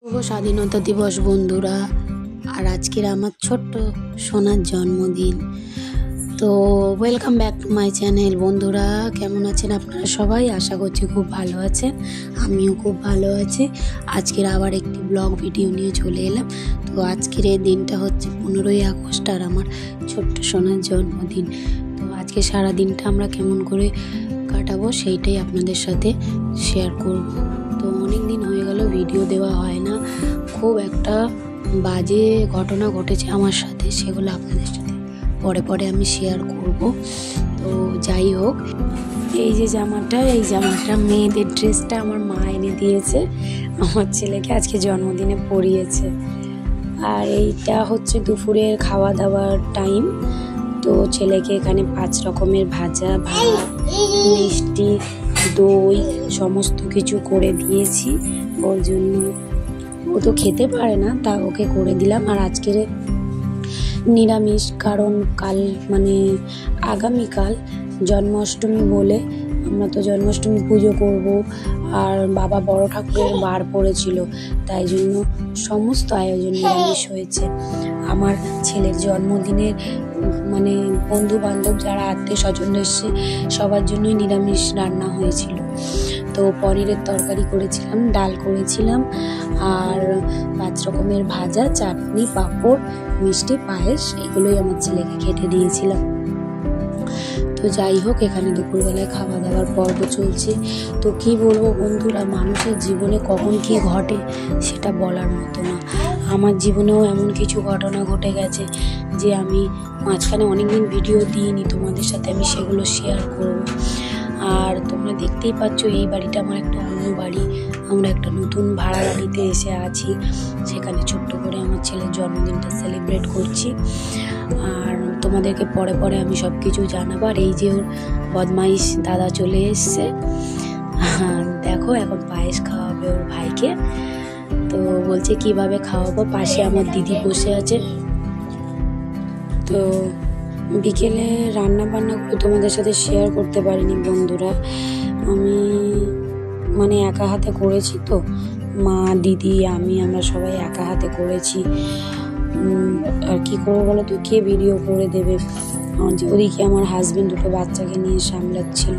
শুভ স্বাধীনতা দিবস বন্ধুরা। আর আজকের আমার ছোট্ট সোনার জন্মদিন। তো welcome back to my channel. বন্ধুরা কেমন আছেন আপনারা সবাই? আশা করছি খুব ভালো আছেন, আমিও খুব ভালো আছি। আজকের আবার একটি ব্লগ ভিডিও নিয়ে চলে এলাম। তো আজকের এই দিনটা হচ্ছে 15ই আগস্ট আর আমার ছোট্ট সোনার জন্মদিন। তো আজকে সারা দিনটা আমরা কেমন করে কাটাবো সেইটাই আপনাদের সাথে শেয়ার করব। তো অনেক দিন হয়ে গেল ভিডিও দেওয়া হয় না, খুব একটা বাজে ঘটনা ঘটেছে আমার সাথে, সেগুলো আপনাদের সাথে পরে আমি শেয়ার করব। তো যাই হোক, এই জামাটা মেয়েদের ড্রেসটা আমার মা এনে দিয়েছে, আমার ছেলেকে আজকে জন্মদিনে পরিয়েছে। আর এইটা হচ্ছে দুপুরের খাওয়া দাওয়ার টাইম। তো ছেলেকে এখানে 5 রকমের ভাজা, ভাত, মিষ্টি, দই সমস্ত কিছু করে দিয়েছি ওর জন্য। ও তো খেতে পারে না, তা ওকে করে দিলাম। আর আজকের নিরামিষ, কারণ কাল মানে আগামীকাল জন্মাষ্টমী বলে আমরা তো জন্মাষ্টমী পুজো করব। আর বাবা বড় ঠাকুরের বার পড়েছিল, তাই জন্য সমস্ত আয়োজন নিরামিষ হয়েছে। আমার ছেলের জন্মদিনের মানে বন্ধু বান্ধব যারা আত্মীয় স্বজন এসছে সবার জন্যই নিরামিষ রান্না হয়েছিল। তো পনিরের তরকারি করেছিলাম, ডাল করেছিলাম, আর 5 রকমের ভাজা, চাটনি, পাঁপড়, মিষ্টি, পায়েস, এগুলোই আমার ছেলেকে খেতে দিয়েছিলাম। তো যাই হোক, এখানে দুপুরবেলায় খাওয়া দাওয়ার পর্ব চলছে। তো কি বলবো বন্ধুরা, মানুষের জীবনে কখন কি ঘটে সেটা বলার মতো না। আমার জীবনেও এমন কিছু ঘটনা ঘটে গেছে যে আমি মাঝখানে অনেকদিন ভিডিও দিইনি, তোমাদের সাথে আমি সেগুলো শেয়ার করব। আর তোমরা দেখতেই পাচ্ছ এই বাড়িটা আমার একটা অন্য বাড়ি। আমরা একটা নতুন ভাড়া বাড়িতে এসে আছি, সেখানে ছোট্ট করে আমার ছেলের জন্মদিনটা সেলিব্রেট করছি। আর তোমাদেরকে পরে আমি সব কিছু জানাবো। আর এই যে ওর বদমাইশ দাদা চলে এসছে, দেখো এখন পায়েস খাওয়াবে ওর ভাইকে। তো বলছে কিভাবে খাওয়াবো, পাশে আমার দিদি বসে আছে। তো বিকেলে রান্না বান্নাগুলো তোমাদের সাথে শেয়ার করতে পারিনি বন্ধুরা, আমি মানে একা হাতে করেছি। তো মা, দিদি, আমরা সবাই একা হাতে করেছি। আর কি করবো বলো তো, কে ভিডিও করে দেবে? ওদিকে আমার হাজবেন্ড দুটো বাচ্চাকে নিয়ে সামলাচ্ছিল।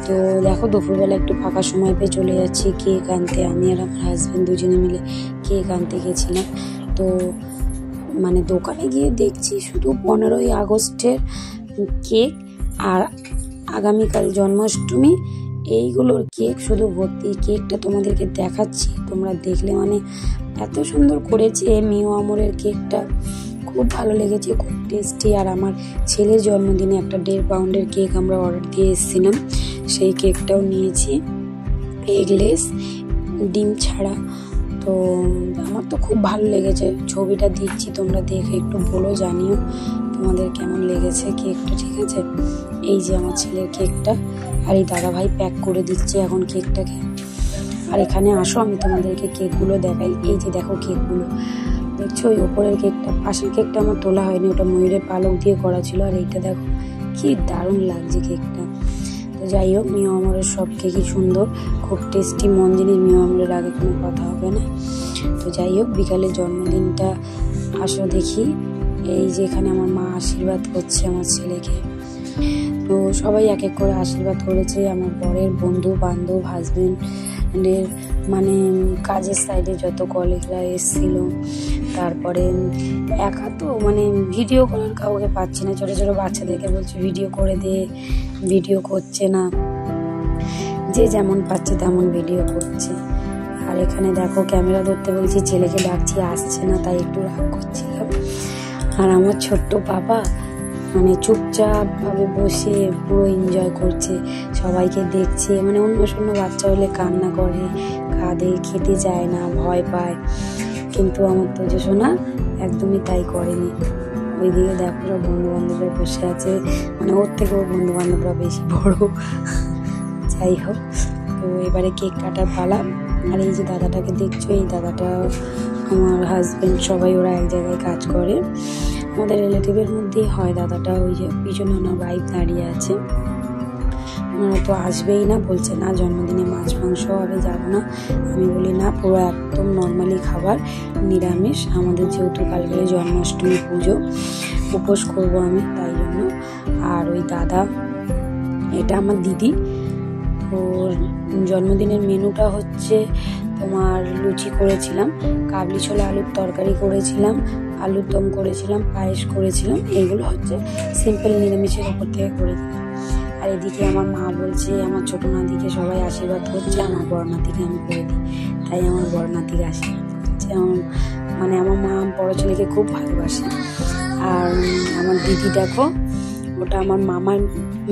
তো দেখো দুপুরবেলা একটু ফাঁকা সময় পেয়ে চলে যাচ্ছি কেক আনতে। আমি আর আমার হাজবেন্ড দুজনে মিলে কেক আনতে গেছিলাম। তো মানে দোকানে গিয়ে দেখছি শুধু 15ই আগস্টের কেক আর আগামীকাল জন্মাষ্টমী এইগুলোর কেক শুধু ভর্তি। কেকটা তোমাদেরকে দেখাচ্ছি, তোমরা দেখলে মানে এত সুন্দর করেছে মিও আমরের কেকটা, খুব ভালো লেগেছে, খুব টেস্টি। আর আমার ছেলের জন্মদিনে একটা 1.5 পাউন্ডের কেক আমরা অর্ডার দিয়ে এসেছিলাম, সেই কেকটাও নিয়েছি, এগলেস, ডিম ছাড়া। তো আমার তো খুব ভালো লেগেছে, ছবিটা দিচ্ছি তোমরা দেখে একটু বলো, জানিও তোমাদের কেমন লেগেছে কেকটা, ঠিক আছে? এই যে আমার ছেলের কেকটা, আর এই দাদাভাই প্যাক করে দিচ্ছে এখন কেকটাকে। আর এখানে আসো আমি তোমাদেরকে কেকগুলো দেখাই। এই যে দেখো কেকগুলো দেখছো, ওই ওপরের কেকটা, পাশের কেকটা আমার তোলা হয়নি, ওটা ময়ূরের পালক দিয়ে করা ছিল। আর এইটা দেখো কি দারুণ লাগছে কেকটা। তো যাই হোক, মিও আমরের সব কেকই সুন্দর, খুব টেস্টি, মন জিনিস, মিও আমরের আগে কোনো কথা হবে না। তো যাই হোক, বিকালে জন্মদিনটা আসো দেখি। এই যে এখানে আমার মা আশীর্বাদ করছে আমার ছেলেকে। তো সবাই এক এক করে আশীর্বাদ করেছে। আমার বরের বন্ধু বান্ধব, হাজবেন্ডের মানে কাজের সাইডে যত কলিগরা এসেছিল। তারপরে একা তো মানে ভিডিও করার কাউকে পাচ্ছি না, ছোটো ছোটো বাচ্চাদেরকে বলছি ভিডিও করে দে, ভিডিও করছে না, যে যেমন পাচ্ছে তেমন ভিডিও করছে। আর এখানে দেখো ক্যামেরা ধরতে বলছি, ছেলেকে ডাকছি, আসছে না, তাই একটু রাগ করছিলাম। আর আমার ছোট্ট বাবা মানে চুপচাপ ভাবে বসে পুরো এনজয় করছে, সবাইকে দেখছে। মানে অন্য শূন্য বাচ্চা হলে কান্না করে, কাঁদে, খেতে চায় না, ভয় পায়, কিন্তু আমার তো যে শোনা একদমই তাই করেনি। ওইদিকে দেখো সব বন্ধু বান্ধবরা বসে আছে, মানে ওর থেকেও বন্ধু বান্ধবরা বেশি বড়। যাই হোক, তো এবারে কেক কাটার পালা। আর এই যে দাদাটাকে দেখছো, এই দাদাটা আমার হাজবেন্ড, সবাই ওরা এক জায়গায় কাজ করে, আমাদের রিলেটিভের মধ্যেই হয় দাদাটা। ওই যে পিছনে ওনার ওয়াইফ দাঁড়িয়ে আছে। ওনারা তো আসবেই না, বলছে না জন্মদিনে মাছ মাংস হবে, যাব না। আমি বলি না, পুরো একদম নর্মালি খাবার, নিরামিষ। আমাদের যেহেতু কালকে জন্মাষ্টমী পুজো, উপোস করবো আমি, তাই জন্য। আর ওই দাদা, এটা আমার দিদি। ওর জন্মদিনের মেনুটা হচ্ছে তোমার লুচি করেছিলাম, কাবলি ছোলা আলুর তরকারি করেছিলাম, আলুর দম করেছিলাম, পায়েস করেছিলাম। এইগুলো হচ্ছে সিম্পল নিরামিষের উপর থেকে করে দিলাম। আর এদিকে আমার মা বলছে, আমার ছোটো নাতিকে সবাই আশীর্বাদ করছে, আমার বড় নাতিকে আমি করে দিই, তাই আমার বড় নাতিকে আশীর্বাদ করছে। মানে আমার মা বড় ছেলেকে খুব ভালোবাসে। আর আমার দিদি দেখো, ওটা আমার মামার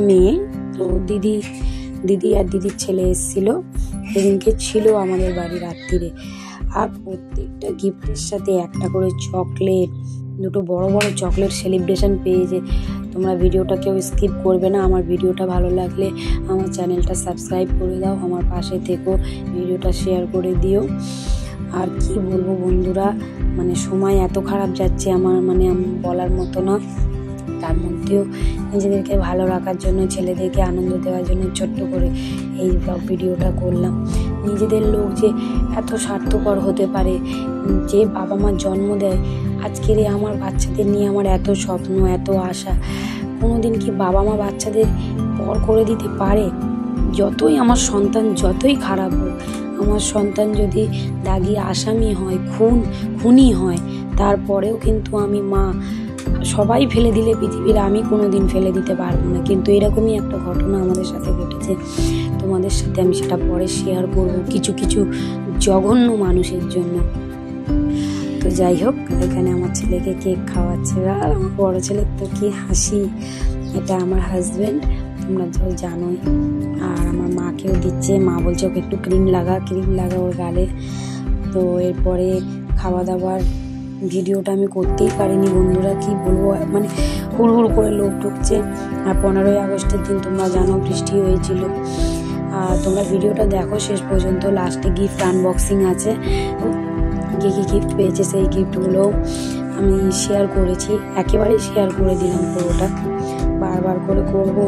মেয়ে। তো দিদি আর দিদির ছেলে এসেছিল, সেদিনকে ছিল আমাদের বাড়ি রাত্রিরে। আর প্রত্যেকটা গিফটের সাথে একটা করে চকলেট, দুটো বড় বড় চকলেট সেলিব্রেশন পেয়েছে। তোমরা ভিডিওটা কেউ স্কিপ করবে না। আমার ভিডিওটা ভালো লাগলে আমার চ্যানেলটা সাবস্ক্রাইব করে দাও, আমার পাশে থেকো, ভিডিওটা শেয়ার করে দিও। আর কি বলবো বন্ধুরা, মানে সময় এত খারাপ যাচ্ছে আমার, মানে বলার মতো না। তার মধ্যেও নিজেদেরকে ভালো রাখার জন্য, ছেলেদেরকে আনন্দ দেওয়ার জন্য ছোট্ট করে এই ব্লগ ভিডিওটা করলাম। নিজেদের লোক যে এত স্বার্থপর হতে পারে, যে বাবা মার জন্ম দেয়। আজকের আমার বাচ্চাদের নিয়ে আমার এত স্বপ্ন, এত আশা। কোনোদিন কি বাবা মা বাচ্চাদের পর করে দিতে পারে? যতই আমার সন্তান যতই খারাপ হোক, আমার সন্তান যদি দাগি আসামি হয়, খুনি হয়, তারপরেও কিন্তু আমি মা। সবাই ফেলে দিলে পৃথিবীর, আমি কোনো দিন ফেলে দিতে পারবো না। কিন্তু এরকমই একটা ঘটনা আমাদের সাথে ঘটেছে, তোমাদের সাথে আমি সেটা পরে শেয়ার করবো, কিছু জঘন্য মানুষের জন্য। তো যাই হোক, এখানে আমার ছেলেকে কেক খাওয়াচ্ছে। আর আমার বড় ছেলের তো কি হাসি। এটা আমার হাজব্যান্ড, তোমরা তো জানোই। আর আমার মাকেও দিচ্ছে, মা বলছে ওকে একটু ক্রিম লাগা ওর গালে। তো এরপরে খাওয়া দাওয়ার ভিডিওটা আমি করতেই পারিনি বন্ধুরা, কি বলবো, মানে হুড় করে লোক ঢুকছে। আর 15ই আগস্টের দিন তোমরা জানো বৃষ্টি হয়েছিল। আর তোমরা ভিডিওটা দেখো শেষ পর্যন্ত, লাস্টে গিফট আনবক্সিং আছে, কী গিফট পেয়েছে সেই গিফটগুলো আমি শেয়ার করেছি, একেবারেই শেয়ার করে দিলাম পুরোটা। বারবার করে করবো,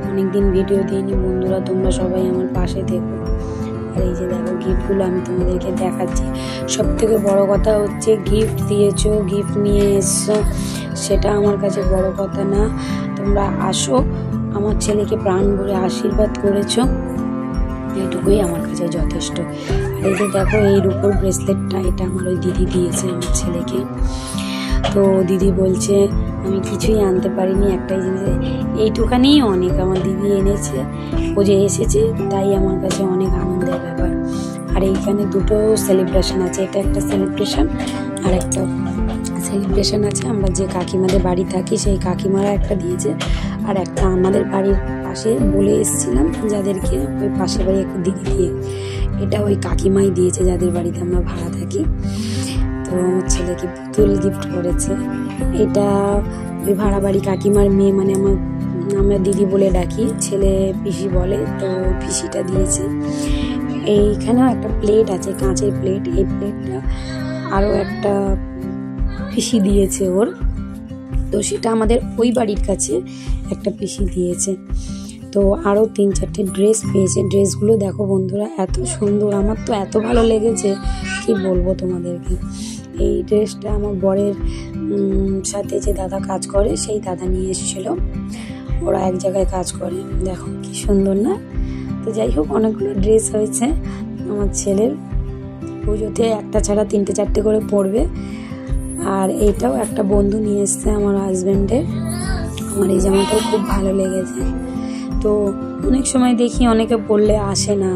অনেকদিন ভিডিও দিইনি বন্ধুরা, তোমরা সবাই আমার পাশে থেকো। আর এই যে দেখো গিফটগুলো আমি তোমাদেরকে দেখাচ্ছি। সব থেকে বড় কথা হচ্ছে গিফট দিয়েছো, গিফট নিয়ে এসছো, সেটা আমার কাছে বড় কথা না। তোমরা আসো, আমার ছেলেকে প্রাণ ভরে আশীর্বাদ করেছো, এইটুকুই আমার কাছে যথেষ্ট। আর এই যে দেখো এই রূপোর ব্রেসলেটটা, এটা আমার ওই দিদি দিয়েছে আমার ছেলেকে। তো দিদি বলছে আমি কিছুই আনতে পারিনি, একটাই জিনিস, এইটুখানি অনেক আমার দিদি এনেছে, ও যে এসেছে তাই আমার কাছে অনেক আনন্দের ব্যাপার। আর এইখানে দুটো সেলিব্রেশন আছে, এটা একটা সেলিব্রেশন আর একটা সেলিব্রেশন আছে। আমরা যে কাকিমাদের বাড়ি থাকি সেই কাকিমারা একটা দিয়েছে, আর একটা আমাদের বাড়ির পাশে বলে এসেছিলাম যাদেরকে, ওই পাশের বাড়ি একটা দিদি দিয়ে, এটা ওই কাকিমাই দিয়েছে যাদের বাড়িতে আমরা ভাড়া থাকি। তো আমার ছেলেকে পুতুল গিফট করেছে। এটা ওই ভাড়া বাড়ি কাকিমার মেয়ে, মানে আমরা দিদি বলে ডাকি, ছেলে পিসি বলে, তো পিসিটা দিয়েছে। এইখানেও একটা প্লেট আছে, কাঁচের প্লেট, এই প্লেটটা আরও একটা পিসি দিয়েছে ওর, তো সেটা আমাদের ওই বাড়ির কাছে একটা পিসি দিয়েছে। তো আরও 3-4টে ড্রেস পেয়েছে। ড্রেসগুলো দেখো বন্ধুরা, এত সুন্দর, আমার তো এত ভালো লেগেছে কি বলবো তোমাদেরকে। এই ড্রেসটা আমার বরের সাথে যে দাদা কাজ করে সেই দাদা নিয়ে এসেছিলো, ওরা এক জায়গায় কাজ করে, দেখো কি সুন্দর না। তো যাই হোক, অনেকগুলো ড্রেস হয়েছে আমার ছেলের, পুজোতে একটা ছাড়া 3-4টে করে পরবে। আর এইটাও একটা বন্ধু নিয়ে এসছে আমার হাজব্যান্ডের, আমার এই জামাটাও খুব ভালো লেগেছে। তো অনেক সময় দেখি অনেকে পড়লে আসে না,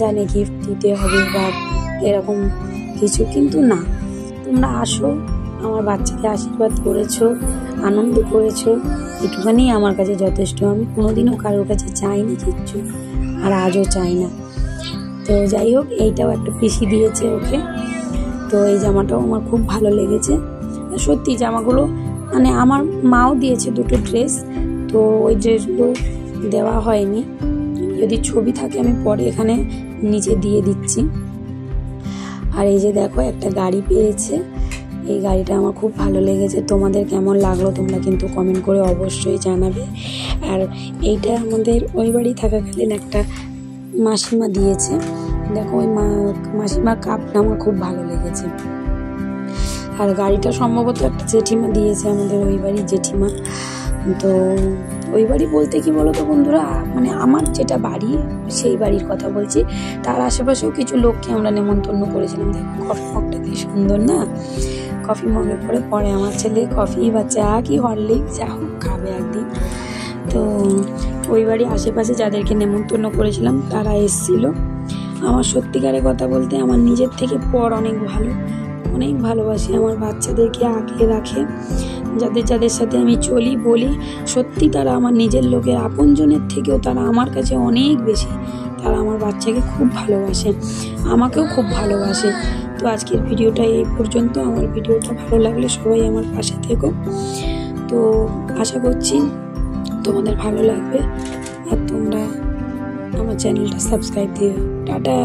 জানে গিফট দিতে হবে বা এরকম কিছু, কিন্তু না, তোমরা আসো, আমার বাচ্চাকে আশীর্বাদ করেছো, আনন্দ করেছো, একটুখানি আমার কাছে যথেষ্ট। আমি কোনোদিনও কারোর কাছে চাইনি কিচ্ছু, আর আজও চাই না। তো যাই হোক, এইটাও একটা পিসি দিয়েছে ওকে। তো এই জামাটাও আমার খুব ভালো লেগেছে। সত্যি জামাগুলো, মানে আমার মাও দিয়েছে দুটো ড্রেস, তো ওই ড্রেসগুলো দেওয়া হয়নি, যদি ছবি থাকে আমি পরে এখানে নিচে দিয়ে দিচ্ছি। আর এই যে দেখো একটা গাড়ি পেয়েছে, এই গাড়িটা আমার খুব ভালো লেগেছে। তোমাদের কেমন লাগলো তোমরা কিন্তু কমেন্ট করে অবশ্যই জানাবে। আর এইটা আমাদের ওই বাড়ি থাকাকালীন একটা মাসিমা দিয়েছে। দেখো ওই মাসিমা কাপটা আমার খুব ভালো লেগেছে। আর গাড়িটা সম্ভবত একটা জেঠিমা দিয়েছে, আমাদের ওই বাড়ির জেঠিমা। তো ওই বাড়ি বলতে কি বলো তো বন্ধুরা, মানে আমার যেটা বাড়ি সেই বাড়ির কথা বলছি, তার আশেপাশেও কিছু লোককে আমরা নেমন্তন্ন করেছিলাম। দেখো কফি মগটা কি সুন্দর না, কফি মগে করে পরে আমার ছেলে কফি বা চা কি হরলিক্স যা হোক খাবে একদিন। তো ওই বাড়ি আশেপাশে যাদেরকে নেমন্তন্ন করেছিলাম তারা এসেছিল। আমার সত্যিকারের কথা বলতে আমার নিজের থেকে পর অনেক ভালো, অনেক ভালোবাসি, আমার বাচ্চাদেরকে আগলে রাখে। যাদের সাথে আমি চলি বলি, সত্যি তারা আমার নিজের লোকের, আপনজনের থেকেও তারা আমার কাছে অনেক বেশি। তারা আমার বাচ্চাকে খুব ভালোবাসে, আমাকেও খুব ভালোবাসে। তো আজকের ভিডিওটা এই পর্যন্ত। আমার ভিডিওটা ভালো লাগলে সবাই আমার পাশে থেকো। তো আশা করছি তোমাদের ভালো লাগবে, আর তোমরা আমার চ্যানেলটা সাবস্ক্রাইব দিও। টাটা।